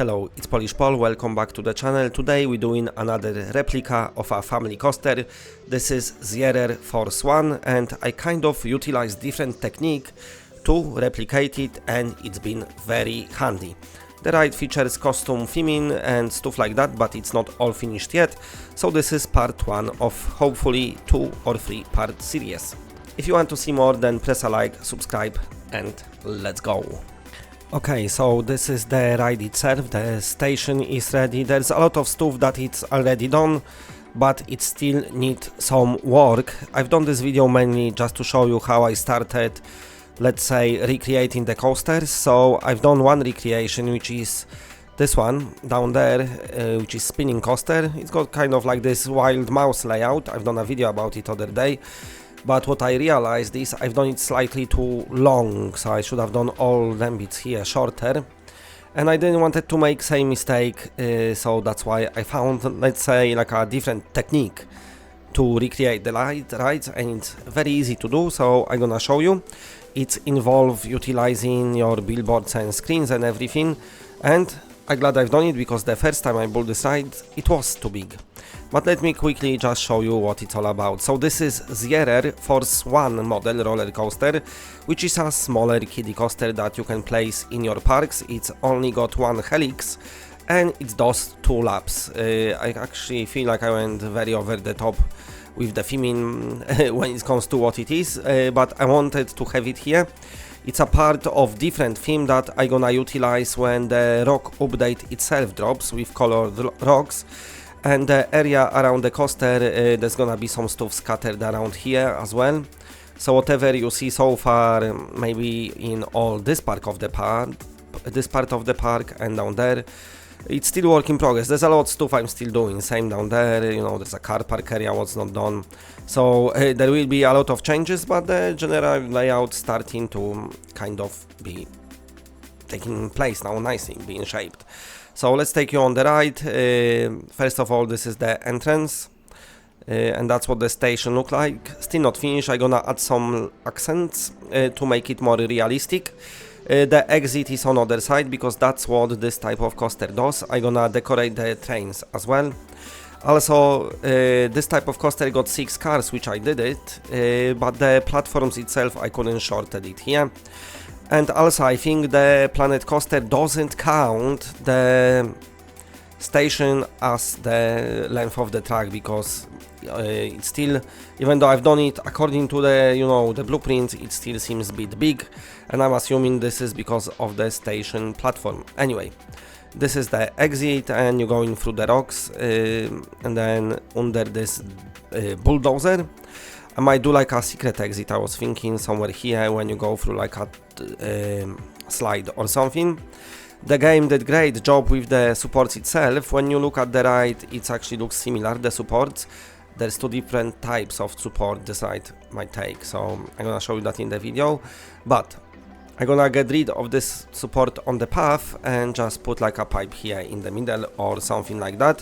Hello, it's Polish Paul, welcome back to the channel. Today we're doing another replica of a family coaster. This is Zierer Force 1 and I kind of utilized different technique to replicate it and it's been very handy. The ride features costume theming and stuff like that, but it's not all finished yet, so this is part 1 of hopefully 2 or 3 part series. If you want to see more, then press a like, subscribe and let's go. Okay, so this is the ride itself, the station is ready. There's a lot of stuff that it's already done, but it still needs some work. I've done this video mainly just to show you how I started, let's say, recreating the coasters. So I've done one recreation, which is this one down there, which is spinning coaster. It's got kind of like this wild mouse layout. I've done a video about it other day. But what I realized is I've done it slightly too long, so I should have done all them bits here shorter. And I didn't want to make same mistake, so that's why I found, let's say, like a different technique to recreate the rides, and it's very easy to do, so I'm gonna show you. It involves utilizing your billboards and screens and everything, and I'm glad I've done it because the first time I built this ride, it was too big. But let me quickly just show you what it's all about. So this is Zierer Force 1 model roller coaster, which is a smaller kiddie coaster that you can place in your parks. It's only got one helix and it does 2 laps. I actually feel like I went very over the top with the theming when it comes to what it is, but I wanted to have it here. It's a part of different theme that I'm gonna utilize when the rock update itself drops with colored rocks. And the area around the coaster, there's gonna be some stuff scattered around here as well. So whatever you see so far, maybe in all this part of the park and down there, it's still work in progress. There's a lot of stuff I'm still doing. Same down there, you know, there's a car park area what's not done. So there will be a lot of changes, but the general layout starting to kind of be taking place now, nicely being shaped. So let's take you on the ride. First of all, this is the entrance, and that's what the station look like. Still not finished. I'm gonna add some accents to make it more realistic. The exit is on other side because that's what this type of coaster does. I'm gonna decorate the trains as well. Also, this type of coaster got 6 cars, which I did it, but the platforms itself I couldn't shorten it here. And also I think the Planet Coaster doesn't count the station as the length of the track because it's still, even though I've done it according to the, you know, the blueprint, it still seems a bit big, and I'm assuming this is because of the station platform. Anyway, this is the exit and you're going through the rocks and then under this bulldozer. I might do like a secret exit. I was thinking somewhere here when you go through like a slide or something. The game did great job with the supports itself. When you look at the ride, it actually looks similar, the supports. There's 2 different types of support this ride might take, so I'm gonna show you that in the video. But I'm gonna get rid of this support on the path and just put like a pipe here in the middle or something like that.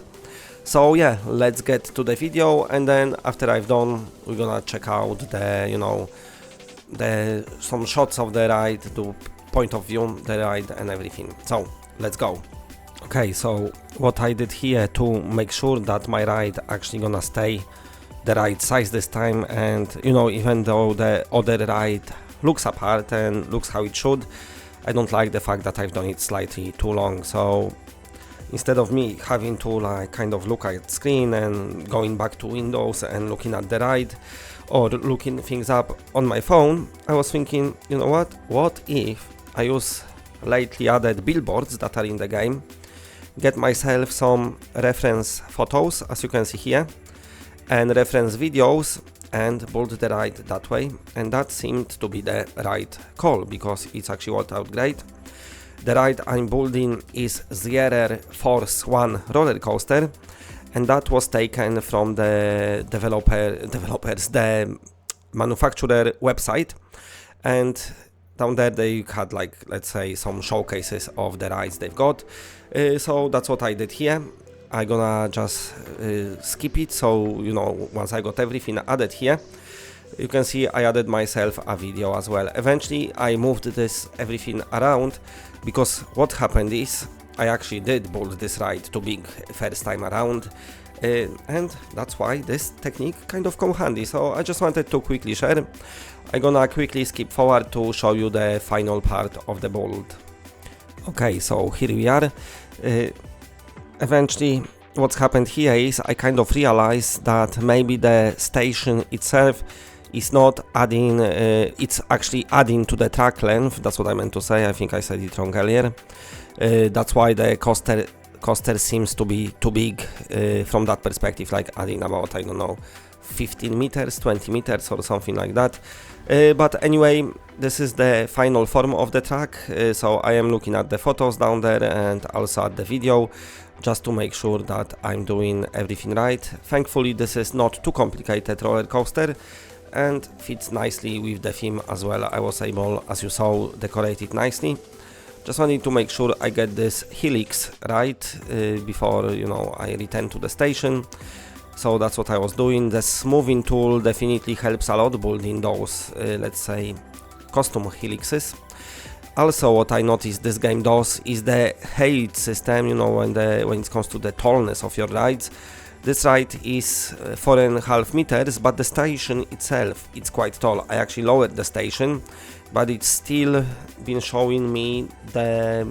So yeah, let's get to the video, and then after I've done, we're gonna check out the, you know, some shots of the ride, the point of view, the ride and everything. So let's go. Okay, so what I did here to make sure that my ride actually gonna stay the right size this time, and you know, even though the other ride looks apart and looks how it should, I don't like the fact that I've done it slightly too long. So instead of me having to like kind of look at screen and going back to Windows and looking at the ride or looking things up on my phone, I was thinking, you know what if I use lately added billboards that are in the game, get myself some reference photos as you can see here and reference videos and build the ride that way. And that seemed to be the right call because it's actually worked out great. The ride I'm building is Zierer Force 1 roller coaster, and that was taken from the the manufacturer website, and down there they had like, let's say, some showcases of the rides they've got. So that's what I did here. I'm gonna just skip it, so you know, once I got everything added here, you can see I added myself a video as well. Eventually I moved this everything around because what happened is I actually did build this ride too big first time around, and that's why this technique kind of come handy. So I just wanted to quickly share. I'm gonna quickly skip forward to show you the final part of the build. Okay, so here we are. Eventually, what's happened here is I kind of realized that maybe the station itself is not adding, it's actually adding to the track length. That's what I meant to say. I think I said it wrong earlier. That's why the coaster seems to be too big from that perspective, like adding about, I don't know, 15 meters, 20 meters or something like that. But anyway, this is the final form of the track, so I am looking at the photos down there and also at the video, just to make sure that I'm doing everything right. Thankfully, this is not too complicated roller coaster and fits nicely with the theme as well. I was able, as you saw, decorate it nicely. Just wanted to make sure I get this helix right before, you know, I return to the station. So that's what I was doing. The smoothing tool definitely helps a lot building those, let's say, custom helixes. Also, what I noticed this game does is the height system, you know, when it comes to the tallness of your rides. This ride is 4.5 meters, but the station itself, it's quite tall. I actually lowered the station, but it's still been showing me the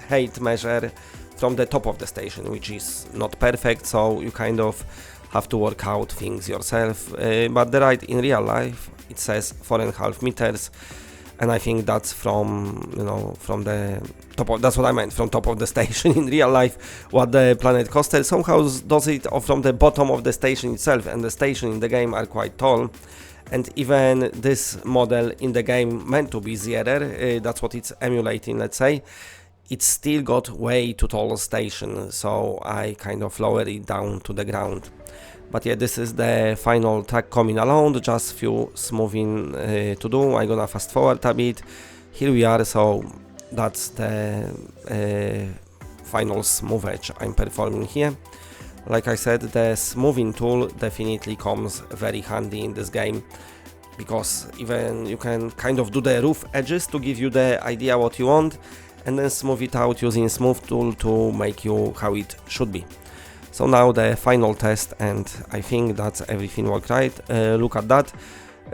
height measure from the top of the station, which is not perfect, so you kind of have to work out things yourself. But the ride in real life, it says 4.5 meters, and I think that's from, you know, from the top of, that's what I meant, from top of the station in real life. What the Planet Coaster somehow does it from the bottom of the station itself, and the station in the game are quite tall. And even this model in the game meant to be zero, that's what it's emulating, let's say. It's still got way too tall station, so I kind of lowered it down to the ground. But yeah, this is the final track coming along, just few smoothing to do. I'm gonna fast forward a bit. Here we are, so that's the final smooth edge I'm performing here. Like I said, the smoothing tool definitely comes very handy in this game, because even you can kind of do the rough edges to give you the idea what you want, and then smooth it out using smooth tool to make you how it should be. So now the final test, and I think that's everything worked right. Look at that.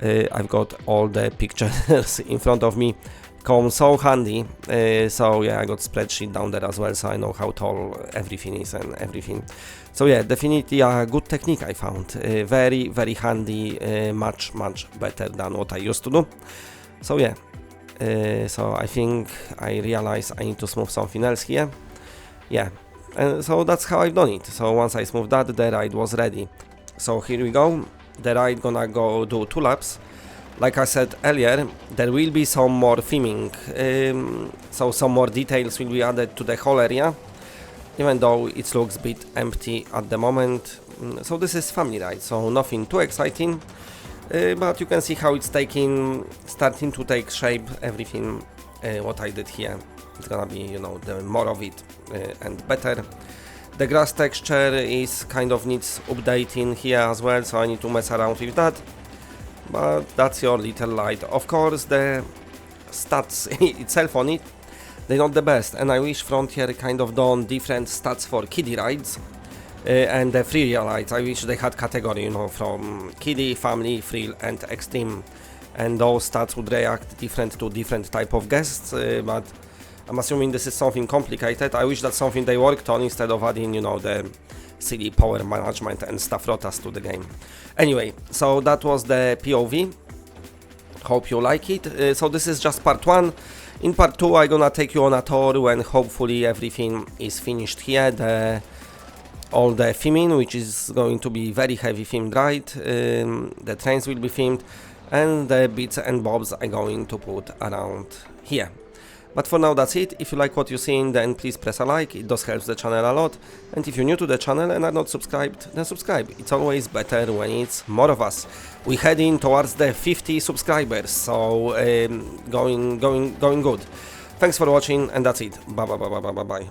I've got all the pictures in front of me. Come so handy. So yeah, I got spreadsheet down there as well, so I know how tall everything is and everything. So yeah, definitely a good technique I found. Very, very handy, much better than what I used to do. So yeah, so I think I realized I need to smooth something else here. Yeah, and so that's how I've done it. So once I smoothed that, the ride was ready. So here we go. The ride gonna go do 2 laps. Like I said earlier, there will be some more theming, so some more details will be added to the whole area, even though it looks a bit empty at the moment. So this is family ride, so nothing too exciting, but you can see how it's starting to take shape, everything what I did here. It's gonna be, you know, the more of it and better. The grass texture is kind of needs updating here as well, so I need to mess around with that. But that's your little light. Of course, the stats itself on it, they're not the best, and I wish Frontier kind of done different stats for kiddie rides and the free rides. I wish they had category, you know, from kiddie, family, thrill and extreme, and those stats would react different to different type of guests, but I'm assuming this is something complicated. I wish that's something they worked on instead of adding, you know, the silly power management and stuff rotas to the game. Anyway, so that was the POV. Hope you like it. So this is just part 1. In part 2 I'm gonna take you on a tour when hopefully everything is finished here. All the theming, which is going to be very heavy themed ride. The trains will be themed, and the bits and bobs I'm going to put around here. But for now, that's it. If you like what you're seeing, then please press a like. It does help the channel a lot. And if you're new to the channel and are not subscribed, then subscribe. It's always better when it's more of us. We're heading towards the 50 subscribers, so going good. Thanks for watching, and that's it. Bye.